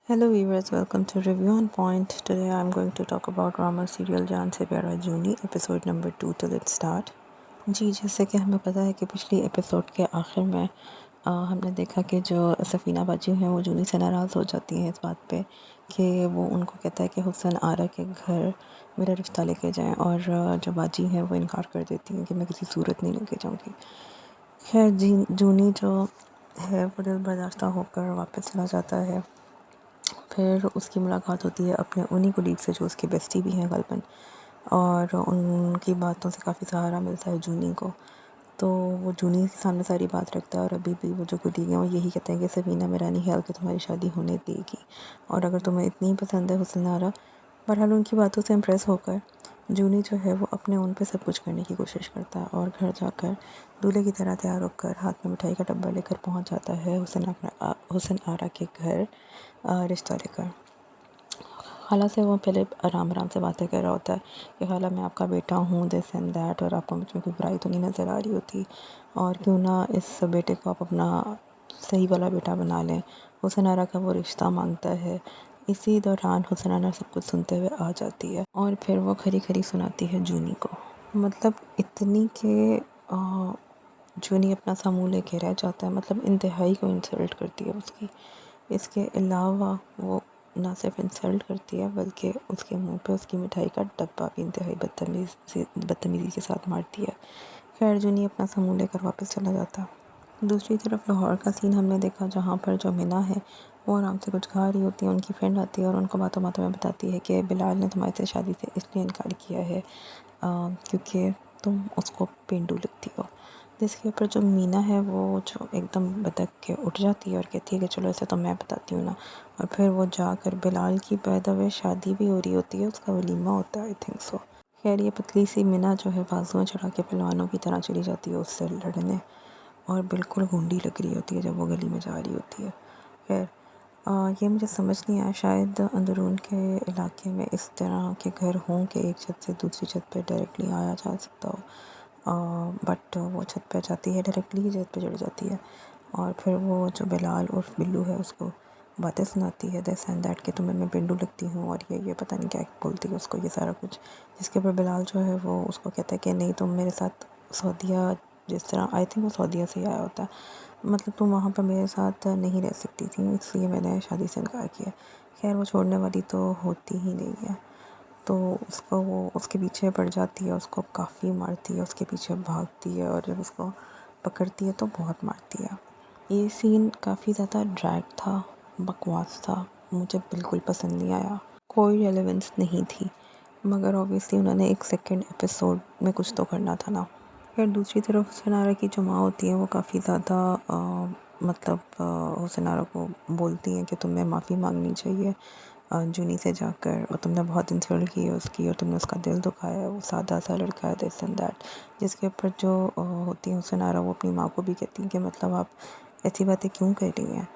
Hello viewers, welcome to Review on Point. Today I'm going to talk about drama serial जान से प्यारा जूनी episode number 2। तो let's start. जी, जैसे कि हमें पता है कि पिछली एपिसोड के आखिर में हमने देखा कि जो सफ़ीना बाजी हैं वो जूनी से नाराज़ हो जाती हैं इस बात पे कि वो उनको कहता है कि हुसन आरा के घर मेरा रिश्ता लेके जाएं, और जो बाजी हैं वो इनकार कर देती हैं कि मैं किसी सूरत नहीं लेके जाऊँगी। खैर जी, जूनी जो है वो दिल बर्दाश्ता होकर वापस चला जाता है। फिर उसकी मुलाकात होती है अपने उन्हीं कोलीग से जो उसकी बेस्टी भी हैं गलबन, और उनकी बातों से काफ़ी सहारा मिलता है जूनी को। तो वो जूनी के सामने सारी बात रखता है, और अभी भी वो जो कोलीग हैं वो यही कहते हैं कि सफीना मेरा नहीं ख्याल कि तुम्हारी शादी होने देगी, और अगर तुम्हें इतनी ही पसंद है हुसन आरा। बहरहाल उनकी बातों से इम्प्रेस होकर जूनी जो है वो अपने उन पे सब कुछ करने की कोशिश करता है, और घर जाकर दूल्हे की तरह तैयार होकर हाथ में मिठाई का डब्बा लेकर पहुंच जाता है हुसन आरा के घर रिश्ता लेकर। खाला से वो पहले आराम आराम से बातें कर रहा होता है कि खाला मैं आपका बेटा हूँ, दिस एंड दैट, और आपको मुझ में कोई बुराई तो नहीं नज़र आ रही होती, और क्यों ना इस बेटे को आप अपना सही वाला बेटा बना लें। हुसन आरा का वो रिश्ता मांगता है। इसी दौरान हुसन आरा सब कुछ सुनते हुए आ जाती है, और फिर वो खरी खरी सुनाती है जूनी को, मतलब इतनी के जूनी अपना सा मुँह लेके रह जाता है, मतलब इंतहाई को इंसल्ट करती है उसकी। इसके अलावा वो ना सिर्फ इंसल्ट करती है बल्कि उसके मुंह पे उसकी मिठाई का डब्बा भी इंतहाई बदतमीज़ी के साथ मारती है। खैर जूनी अपना सा मुँह लेकर वापस चला जाता है। दूसरी तरफ लाहौर का सीन हमने देखा, जहाँ पर जो मिना है वो आराम से कुछ खा रही होती है। उनकी फ्रेंड आती है और उनको बातों बातों में बताती है कि बिलाल ने तुम्हारे से शादी से इसलिए इनकार किया है क्योंकि तुम उसको पेंडू लगती हो। जिसके ऊपर जो मीना है वो जो एकदम बदक के उठ जाती है और कहती है कि चलो ऐसे तो मैं बताती हूँ ना, और फिर वो जाकर बिलाल की बाय द वे शादी भी हो रही होती है, उसका वलीमा होता है आई थिंक सो। खैर ये पतली सी मीना जो है बाजुएं चढ़ा के पहलवानों की तरह चली जाती है उससे लड़ने, और बिल्कुल गूंडी लग रही होती है जब वो गली में जा रही होती है। खैर ये मुझे समझ नहीं आया, शायद अंदरून के इलाके में इस तरह के घर हों कि एक छत से दूसरी छत पे डायरेक्टली आया जा सकता हो, बट वो छत पे जाती है, डायरेक्टली छत पे चढ़ जाती है, और फिर वो जो बिलाल उर्फ बिल्लू है उसको बातें सुनाती है दिस एंड दैट कि तुम्हें मैं पिंडू लगती हूँ, और ये पता नहीं क्या बोलती है उसको ये सारा कुछ। जिसके ऊपर बिलाल जो है वो उसको कहता है कि नहीं, तुम मेरे साथ सऊदीया, जिस तरह आई थिंक वो सऊदीया से ही आया होता है, मतलब तुम वहाँ पर मेरे साथ नहीं रह सकती थी, इसलिए मैंने शादी से इनकार किया। खैर वो छोड़ने वाली तो होती ही नहीं है, तो उसको वो उसके पीछे पड़ जाती है, उसको काफ़ी मारती है, उसके पीछे भागती है, और जब उसको पकड़ती है तो बहुत मारती है। ये सीन काफ़ी ज़्यादा ड्रैग था, बकवास था, मुझे बिल्कुल पसंद नहीं आया, कोई रेलेवेंस नहीं थी, मगर ऑब्वियसली उन्होंने एक सेकंड एपिसोड में कुछ तो करना था ना। फिर दूसरी तरफ हुसन आरा की जो माँ होती है वो काफ़ी ज़्यादा मतलब हुसन आरा को बोलती हैं कि तुम्हें माफ़ी मांगनी चाहिए जूनी से जाकर, और तुमने बहुत इंसल्ट की है उसकी, और तुमने उसका दिल दुखाया है, वो सादा सा लड़का है दिस एंड दैट। जिसके ऊपर जो होती है हुसन आरा वो अपनी माँ को भी कहती हैं कि मतलब आप ऐसी बातें क्यों कह रही हैं,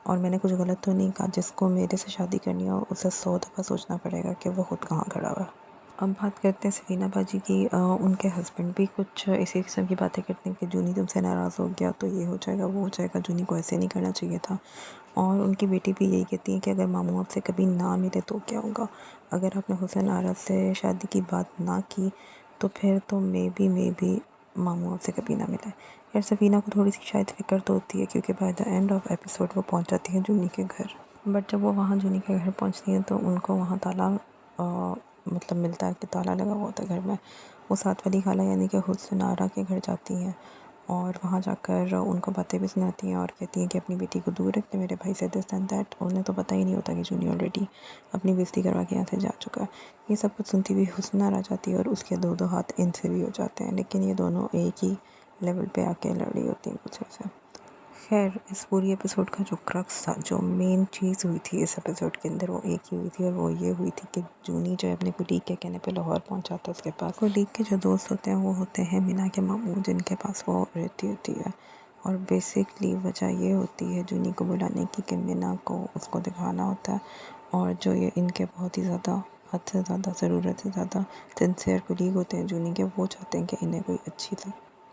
और मैंने कुछ गलत तो नहीं कहा, जिसको मेरे से शादी करनी हो उसे 100 दफ़ा सोचना पड़ेगा कि वो खुद कहाँ खड़ा हुआ है। अब बात करते हैं सफीना बाजी की। उनके हस्बैंड भी कुछ इसी किस्म की बातें करते हैं कि जूनी तुमसे नाराज़ हो गया तो ये हो जाएगा वो हो जाएगा, जूनी को ऐसे नहीं करना चाहिए था। और उनकी बेटी भी यही कहती है कि अगर मामू आपसे कभी ना मिले तो क्या होगा, अगर आपने हुसन आरा से शादी की बात ना की तो फिर तो मे बी मामू आपसे कभी ना मिले। यार सफीना को थोड़ी सी शायद फ़िक्र तो होती है, क्योंकि by the end of episode वो पहुंच जाती है जूनी के घर। बट जब वो वहाँ जूनी के घर पहुँचती हैं तो उनको वहाँ ताला मतलब मिलता है कि ताला लगा हुआ होता है घर में। वो साथ वाली खाला यानी कि हुस्न आरा के घर जाती हैं, और वहाँ जाकर उनको बातें भी सुनाती हैं और कहती हैं कि अपनी बेटी को दूर रखते मेरे भाई से दिस एंड दैट। उन्हें तो पता ही नहीं होता कि जूनी ऑलरेडी अपनी बेइज्जती करवा के यहाँ से जा चुका है। ये सब कुछ सुनती हुई हुस्न आरा जाती है और उसके दो दो हाथ इनसे भी हो जाते हैं, लेकिन ये दोनों एक ही लेवल पे आके लड़ रही होती हैं कुछ से। खैर इस पूरी एपिसोड का जो क्रक्स था, जो मेन चीज़ हुई थी इस एपिसोड के अंदर, वो एक ही हुई थी, और वो ये हुई थी कि जूनी जो है अपने कुलीग के कहने पे लाहौर पहुंचा था उसके पास। कुलीग के जो दोस्त होते हैं वो होते हैं मीना के मामू, जिनके पास वो रहती होती है, और बेसिकली वजह ये होती है जूनी को बुलाने की कि मीना को उसको दिखाना होता है, और जो ये इनके बहुत ही ज़्यादा हद से ज़्यादा ज़रूरत से ज़्यादा सिंसियर कुलीग होते हैं जूनी के, वो चाहते हैं कि इन्हें कोई अच्छी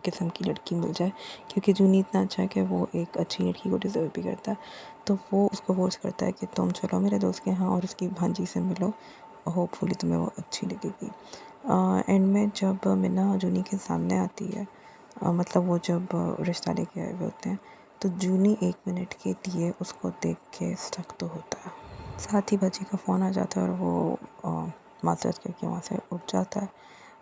किस्म की लड़की मिल जाए, क्योंकि जूनी इतना अच्छा है कि वो एक अच्छी लड़की को डिज़र्व भी करता है। तो वो उसको फोर्स करता है कि तुम चलो मेरे दोस्त के यहाँ और उसकी भांजी से मिलो, होपफुली तुम्हें वो अच्छी लगेगी। एंड में जब मिना जूनी के सामने आती है, मतलब वो जब रिश्ता लेके आए हुए होते हैं, तो जूनी 1 मिनट के लिए उसको देख के स्टक तो होता है। साथ ही बच्ची का फ़ोन आ जाता है और वो मास्टर्स करके वहाँ से उठ जाता है।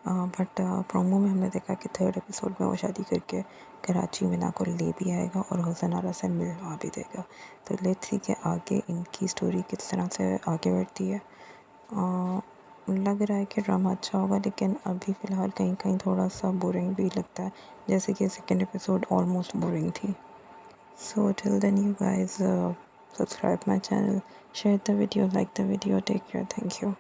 बट प्रोमो में हमने देखा कि 3rd एपिसोड में वो शादी करके कराची मिना को ले भी आएगा और हुसन आरा से मिलवा भी देगा। तो लेट्स सी कि आगे इनकी स्टोरी किस तरह से आगे बढ़ती है। लग रहा है कि ड्रामा अच्छा होगा, लेकिन अभी फ़िलहाल कहीं कहीं थोड़ा सा बोरिंग भी लगता है, जैसे कि 2nd एपिसोड ऑलमोस्ट बोरिंग थी। So till then you guys subscribe my channel, share the video, like the video, take care, thank you.